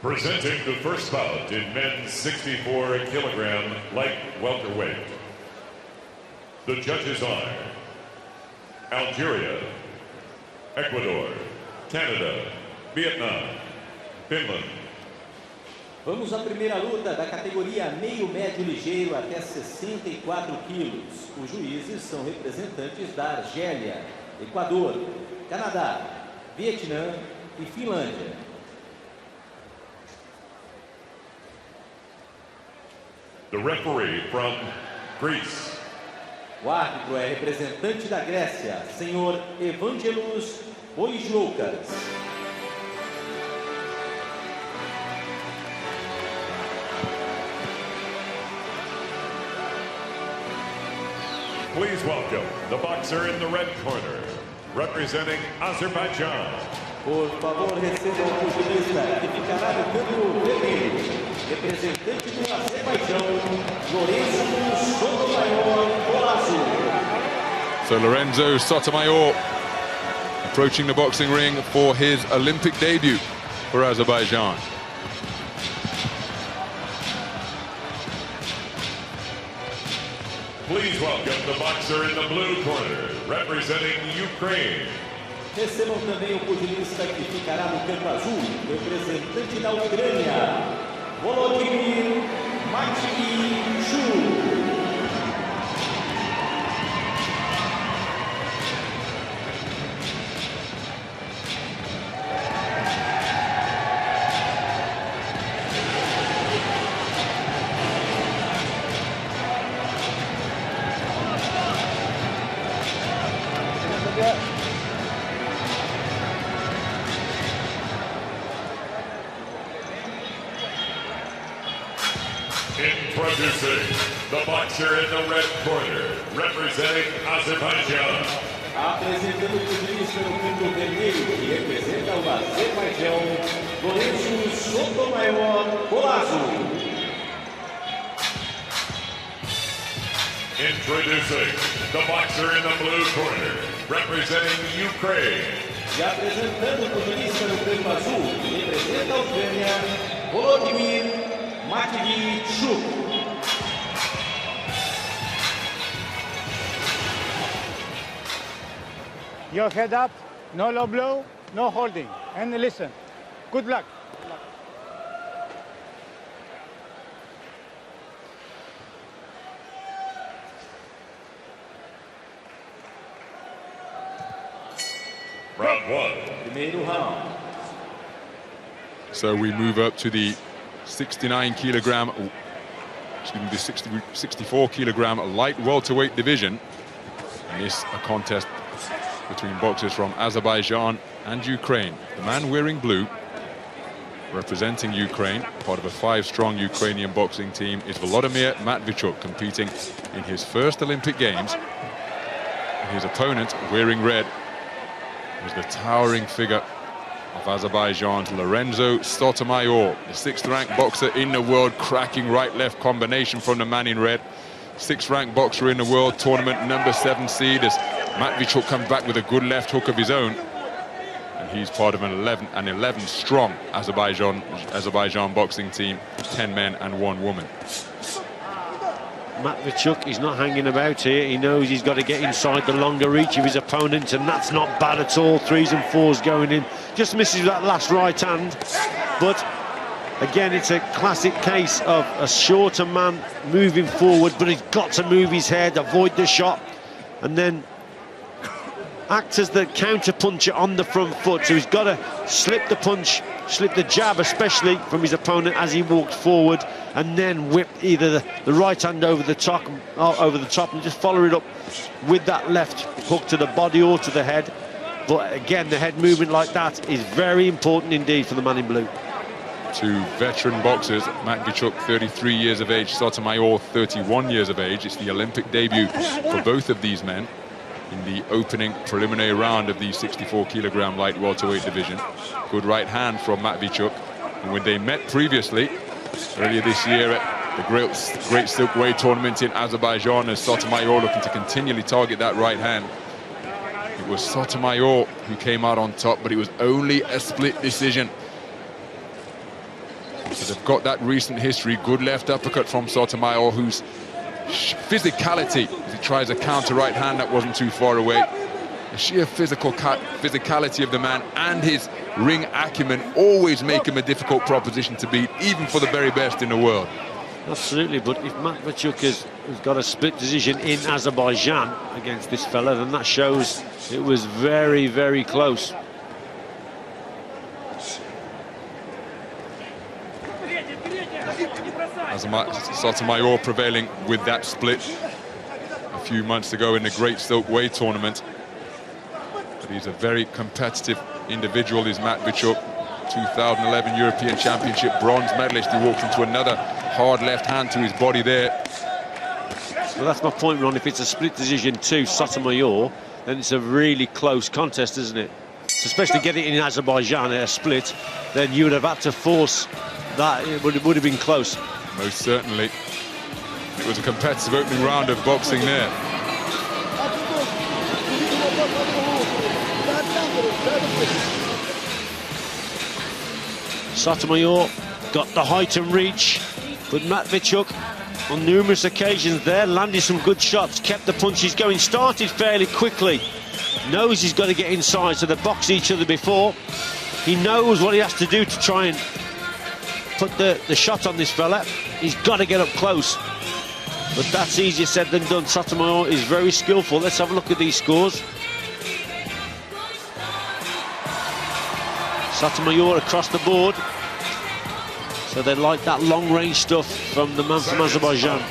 Presenting the first bout in men's 64-kilogram light welterweight. The judges are Algeria, Ecuador, Canada, Vietnam, Finland. Vamos à primeira luta da categoria meio médio ligeiro até 64 quilos. Os juízes são representantes da Argélia, Equador, Canadá, Vietnã e Finlândia. The referee from Greece. O árbitro é representante da Grécia, senhor Evangelos Boijoukas. Please welcome the boxer in the red corner, representing Azerbaijan. Por favor, receba o pugilista que ficará no campo vermelho, representante do Azerbaijan, Lorenzo Sotomayor. So Lorenzo Sotomayor approaching the boxing ring for his Olympic debut for Azerbaijan. Please welcome the boxer in the blue corner, representing Ukraine. Recebam também o pugilista que ficará no campo azul, representante da Ucrânia, Volodymyr Matviychuk. Introducing the boxer in the red corner, representing Azerbaijan. Apresentando o pugilista no campo vermelho, que representa o Azerbaijão, Lorenzo Sotomayor. Introducing the boxer in the blue corner, representing Ukraine. E apresentando o pugilista no campo azul, que representa a Ucrânia, Volodymyr Matviychuk. Your head up, no low blow, no holding. And listen, good luck. Round one. Primeiro round. So we move up to the 64 kilogram light welterweight division. And this a contest between boxers from Azerbaijan and Ukraine. The man wearing blue, representing Ukraine, part of a 5-strong Ukrainian boxing team, is Volodymyr Matviychuk, competing in his first Olympic Games. And his opponent, wearing red, was the towering figure of Azerbaijan's Lorenzo Sotomayor, the 6th-ranked boxer in the world, cracking right-left combination from the man in red. 6th-ranked boxer in the world, tournament number 7 seed, as Matviychuk comes back with a good left hook of his own. And he's part of an 11-strong Azerbaijan boxing team, 10 men and 1 woman. Matviychuk, he's not hanging about here. He knows he's got to get inside the longer reach of his opponent, and that's not bad at all. 3s and 4s going in. Just misses that last right hand. But again, it's a classic case of a shorter man moving forward, but he's got to move his head, avoid the shot, and then act as the counter-puncher on the front foot. So he's got to slip the punch, slip the jab especially from his opponent as he walks forward, and then whip either the right hand over the top and just follow it up with that left hook to the body or to the head. But again, the head movement like that is very important indeed for the man in blue. 2 veteran boxers, Matviychuk 33 years of age, Sotomayor 31 years of age. It's the Olympic debut for both of these men in the opening preliminary round of the 64 kilogram light welterweight division. Good right hand from Matviychuk, and when they met previously earlier this year at the Great Silkway tournament in Azerbaijan, as Sotomayor looking to continually target that right hand, it was Sotomayor who came out on top, but it was only a split decision. So they've got that recent history. Good left uppercut from Sotomayor, whose physicality, as he tries a counter right hand that wasn't too far away. The sheer physicality of the man and his ring acumen always make him a difficult proposition to beat, even for the very best in the world. Absolutely, but if Matviychuk has got a split decision in Azerbaijan against this fella, then that shows it was very, very close. Sotomayor prevailing with that split a few months ago in the Great Silkway tournament. But he's a very competitive individual, is Matviychuk. 2011 European Championship bronze medalist. He walked into another hard left hand to his body there. Well, that's my point, Ron. If it's a split decision to Sotomayor, then it's a really close contest, isn't it? So especially get it in Azerbaijan at a split, then you would have had to force that. It would have been close. Most certainly. It was a competitive opening round of boxing there. Sotomayor got the height and reach, but Matviychuk on numerous occasions there landed some good shots, kept the punches going, started fairly quickly, knows he's got to get inside, so they box each other before. He knows what he has to do to try and put the shot on this fella. He's got to get up close, but that's easier said than done. Sotomayor is very skillful. Let's have a look at these scores. Sotomayor across the board. So they like that long-range stuff from the man from Azerbaijan.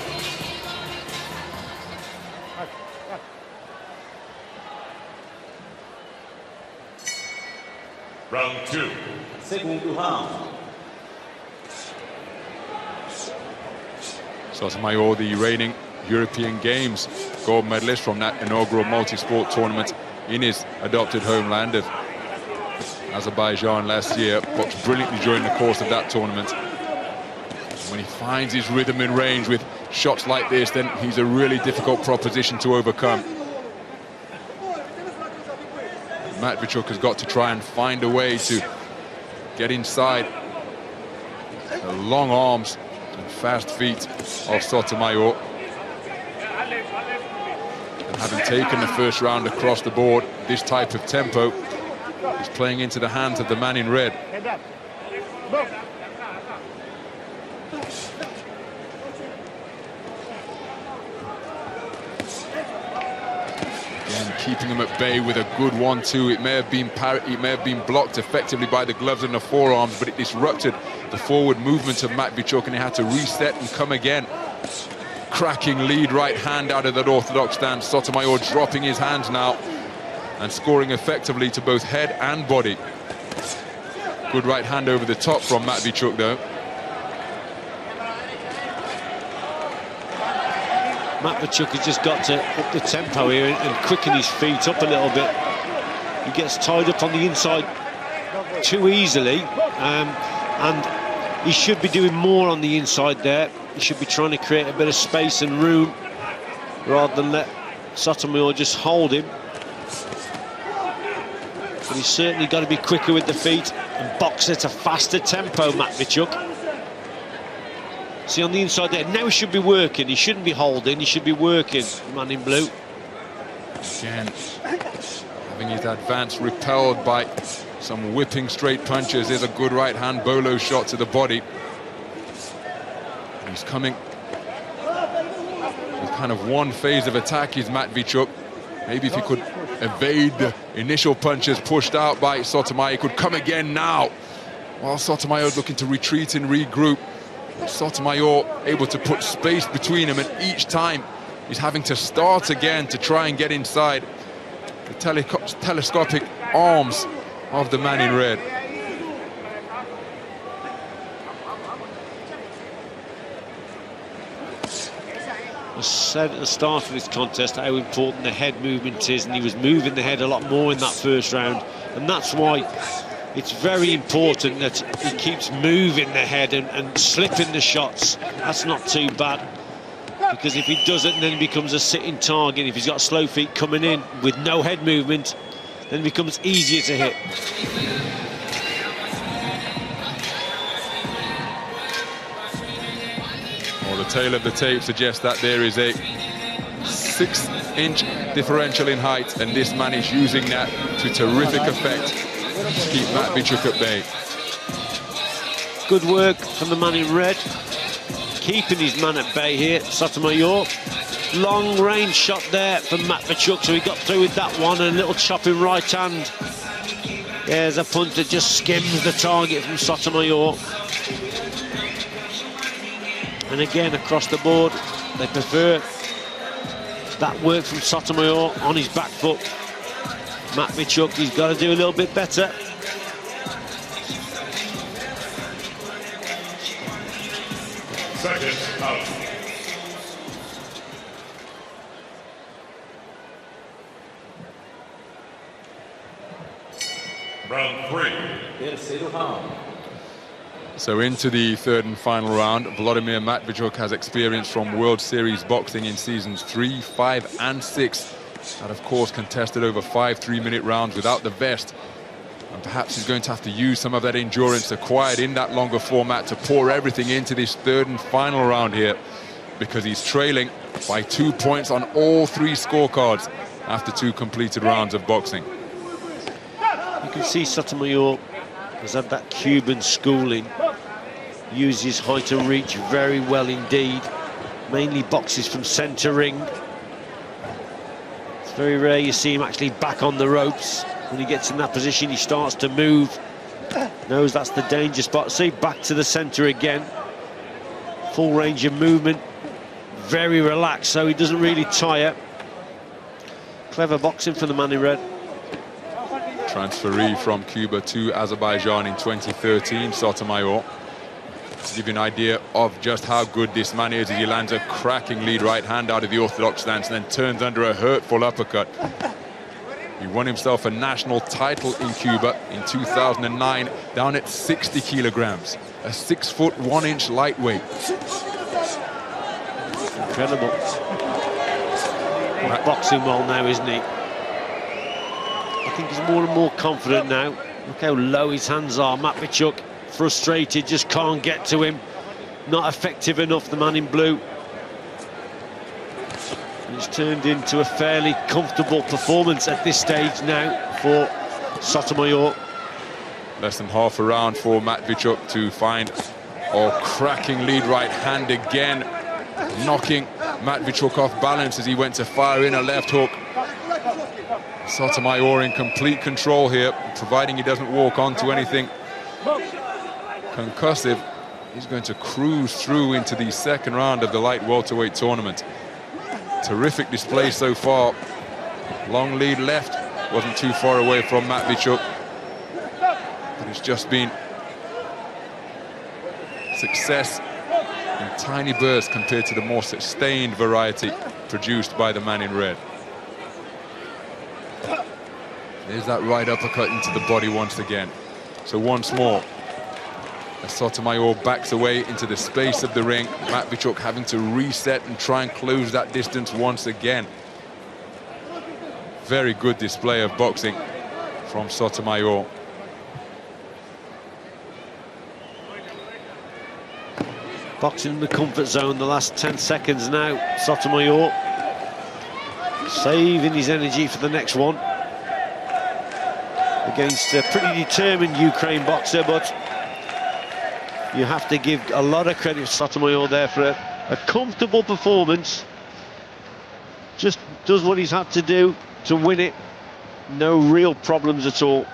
Round 2. Segundo round. Sotomayor, the reigning European Games gold medalist from that inaugural multi-sport tournament in his adopted homeland of Azerbaijan last year, boxed brilliantly during the course of that tournament. When he finds his rhythm in range with shots like this, then he's a really difficult proposition to overcome. Matviychuk has got to try and find a way to get inside the long arms and fast feet of Sotomayor. And having taken the first round across the board, this type of tempo is playing into the hands of the man in red. Again, keeping him at bay with a good 1-2. It may have been blocked effectively by the gloves and the forearms, but it disrupted the forward movement of Matviychuk, and he had to reset and come again. Cracking lead right hand out of that orthodox stance. Sotomayor dropping his hands now and scoring effectively to both head and body. Good right hand over the top from Matviychuk, though. Matviychuk has just got to up the tempo here and quicken his feet up a little bit. He gets tied up on the inside too easily, and he should be doing more on the inside there. He should be trying to create a bit of space and room rather than let Sotomayor just hold him. But he's certainly got to be quicker with the feet and box at a faster tempo, Matviychuk. See, on the inside there, now he should be working. He shouldn't be holding, he should be working, the man in blue. Again, having his advance repelled by some whipping straight punches. There's a good right hand bolo shot to the body. He's coming with kind of one phase of attack, is Matviychuk. Maybe if he could evade the initial punches pushed out by Sotomayor, he could come again now. While Sotomayor is looking to retreat and regroup, Sotomayor able to put space between him, and each time he's having to start again to try and get inside the telescopic arms of the man in red. I said at the start of this contest how important the head movement is, and he was moving the head a lot more in that first round, and that's why it's very important that he keeps moving the head and slipping the shots. That's not too bad, because if he doesn't, then he becomes a sitting target. If he's got slow feet coming in with no head movement, then it becomes easier to hit. tail of the tape suggests that there is a 6-inch differential in height, and this man is using that to terrific effect to keep Matviychuk at bay. Good work from the man in red, keeping his man at bay here, Sotomayor. Long range shot there from Matviychuk, so he got through with that one, and a little chopping right hand. There's a punt that just skims the target from Sotomayor. And again, across the board, they prefer that work from Sotomayor on his back foot. Matviychuk, he's got to do a little bit better. Second out. Round 3. Terceiro round. So into the third and final round. Volodymyr Matviychuk has experience from World Series boxing in seasons 3, 5 and 6. And of course contested over 5 3-minute rounds without the vest. And perhaps he's going to have to use some of that endurance acquired in that longer format to pour everything into this third and final round here, because he's trailing by 2 points on all 3 scorecards after 2 completed rounds of boxing. You can see Sotomayor has had that Cuban schooling, uses height and reach very well indeed, mainly boxes from centre ring. It's very rare you see him actually back on the ropes. When he gets in that position, he starts to move, knows that's the danger spot. See, back to the centre again, full range of movement, very relaxed, so he doesn't really tire. Clever boxing for the man in red. Transferee from Cuba to Azerbaijan in 2013, Sotomayor. To give you an idea of just how good this man is, as he lands a cracking lead right hand out of the orthodox stance and then turns under a hurtful uppercut. He won himself a national title in Cuba in 2009, down at 60 kilograms, a 6' 1 inch lightweight. Incredible. He's boxing well now, isn't he? I think he's more and more confident now. Look how low his hands are. Matviychuk, frustrated, just can't get to him. Not effective enough, the man in blue. And it's turned into a fairly comfortable performance at this stage now for Sotomayor. Less than half a round for Matviychuk to find a cracking lead right hand again, knocking Matviychuk off balance as he went to fire in a left hook. Sotomayor in complete control here, providing he doesn't walk onto anything concussive. He's going to cruise through into the second round of the light welterweight tournament. Terrific display so far. Long lead left, wasn't too far away from Matviychuk, but it's just been success in tiny bursts compared to the more sustained variety produced by the man in red. There's that right uppercut into the body once again. So once more, as Sotomayor backs away into the space of the ring, Matviychuk having to reset and try and close that distance once again. Very good display of boxing from Sotomayor. Boxing in the comfort zone the last 10 seconds now. Sotomayor saving his energy for the next one against a pretty determined Ukraine boxer, but you have to give a lot of credit to Sotomayor there for a comfortable performance. Just does what he's had to do to win it. No real problems at all.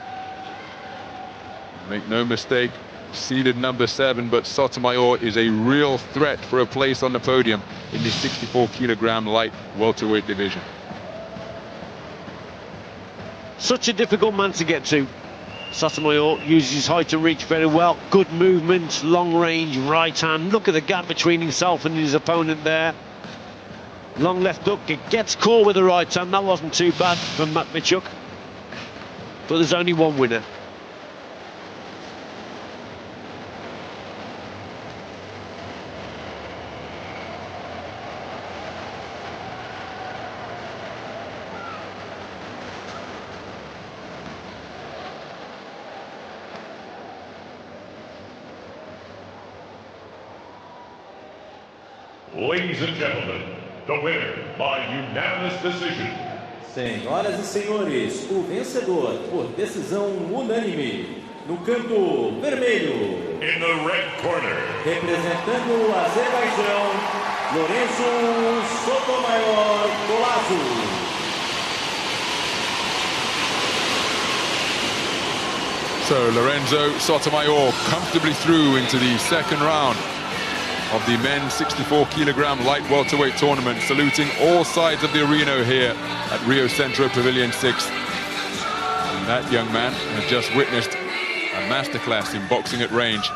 Make no mistake, seeded number 7, but Sotomayor is a real threat for a place on the podium in the 64-kilogram light welterweight division. Such a difficult man to get to. Sotomayor uses his height and reach very well. Good movement, long range, right hand. Look at the gap between himself and his opponent there. Long left hook, it gets caught with the right hand. That wasn't too bad from Matviychuk. But there's only one winner. Ladies and gentlemen, the winner by unanimous decision. Senhoras e senhores, o vencedor por decisão unânime no canto vermelho. In the red corner. Representando o Azerbaijão, Lorenzo Sotomayor Golazo. So Lorenzo Sotomayor comfortably through into the second round of the men's 64-kilogram light welterweight tournament, saluting all sides of the arena here at Rio Centro Pavilion 6. And that young man has just witnessed a masterclass in boxing at range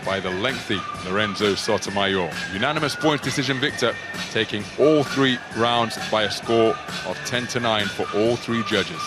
by the lengthy Lorenzo Sotomayor. Unanimous points decision victor, taking all 3 rounds by a score of 10-9 for all 3 judges.